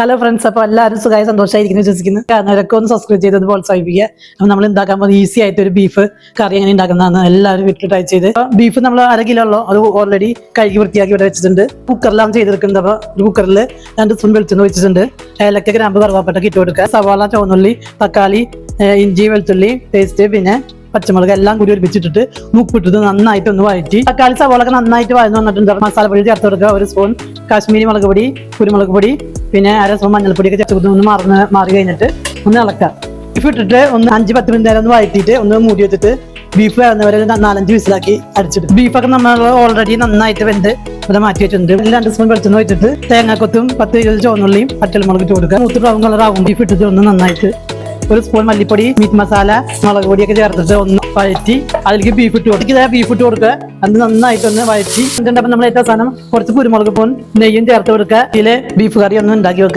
Hello friends, അപ്പോൾ എല്ലാവരും സുഖമായി സന്തോഷമായിരിക്കുന്നു വിശ്വസിക്കുന്നു. കാരണം അവരൊക്കെ ഒന്ന് സബ്സ്ക്രൈബ് ചെയ്ത് പ്രോത്സാഹിപ്പിക്കുക. അപ്പോൾ നമ്മൾ ഉണ്ടാക്കാൻ പോകുന്നത് ഈസി ആയിട്ട് ഒരു ബീഫ് കറി എങ്ങനെ ഉണ്ടാക്കുന്നതാണ് എല്ലാവരും വീട്ടിൽ ട്രൈ ചെയ്ത്. ബീഫ് നമ്മൾ 1/2 കിലോ ഉള്ളൂ, അത് ഓൾറെഡി കഴുകി വൃത്തിയാക്കി ഇവിടെ വെച്ചിട്ടുണ്ട്. കുക്കറിലാണ് ചെയ്തെടുക്കുന്നത്. അപ്പോൾ ഒരു കുക്കറിൽ 2 സ്പൂൺ വെളിച്ചെണ്ണ വെച്ചിട്ടുണ്ട്. ഏലക്ക, ഗ്രാമ്പ്, കറുവാപ്പട്ട ഇട്ട് കൊടുക്കുക. സവാള, ചുവന്നുള്ളി, തക്കാളി, ഇഞ്ചി, വെളുത്തുള്ളി പേസ്റ്റ്, പിന്നെ പച്ചമുളക് എല്ലാം കൂടി ഒരുമിച്ചിട്ടിട്ട് ഉപ്പിട്ടിട്ട് നന്നായിട്ട് ഒന്ന് വഴറ്റി. തക്കാളി, സവാളൊക്കെ നന്നായിട്ട് വഴന്നു വന്നിട്ടുണ്ട്. മസാലപ്പൊടി ചേർത്ത് കൊടുക്കുക. 1 സ്പൂൺ കാശ്മീരി മുളക് പൊടി, കുരുമുളക് പൊടി, പിന്നെ 1/2 സ്പൂൺ മഞ്ഞൾപ്പൊടിയൊക്കെ ചേർത്ത് ഒന്ന് മാറി കഴിഞ്ഞിട്ട് ഒന്ന് ഇളക്കുക. ബീഫ് ഇട്ടിട്ട് ഒന്ന് 5-10 മിനിറ്റ് നേരം ഒന്ന് വഴറ്റിയിട്ട് ഒന്ന് മൂടി വെച്ചിട്ട് ബീഫ് വേണമെന്നവരെ 4-5 വിസിലാക്കി അടിച്ചിട്ട്. ബീഫൊക്കെ നമ്മൾ ഓൾറെഡി നന്നായിട്ട് വെന്ത് ഇവിടെ മാറ്റി വെച്ചിട്ടുണ്ട്. 2 സ്പൂൺ വെളിച്ചെണ്ണ വെച്ചിട്ട് തേങ്ങാക്കൊത്തും 10-20 ചുവന്നുള്ളിയും പച്ചമുളക് ഇട്ട് കൊടുക്കുക. 3 ബ്രൗൺ കളറാകും. ബീഫ് ഇട്ടിട്ട് ഒന്ന് നന്നായിട്ട് 1 സ്പൂൺ മല്ലിപ്പൊടി, മീറ്റ് മസാല, മുളക് പൊടിയൊക്കെ ചേർത്തിട്ട് ഒന്ന് വഴറ്റി അതിലേക്ക് ബീഫ് ഇട്ട് കൊടുക്കുക. ബീഫ് ഇട്ട് കൊടുക്കുക. അത് നന്നായിട്ടൊന്ന് വഴറ്റി. എന്നിട്ട് നമ്മൾ ഏറ്റവും അവസാനം കുറച്ച് കുരുമുളക് പൊടി, നെയ്യും ചേർത്ത് കൊടുക്കുക. ഇതിലെ ബീഫ് കറി ഒന്ന് ഉണ്ടാക്കി വെക്കുക.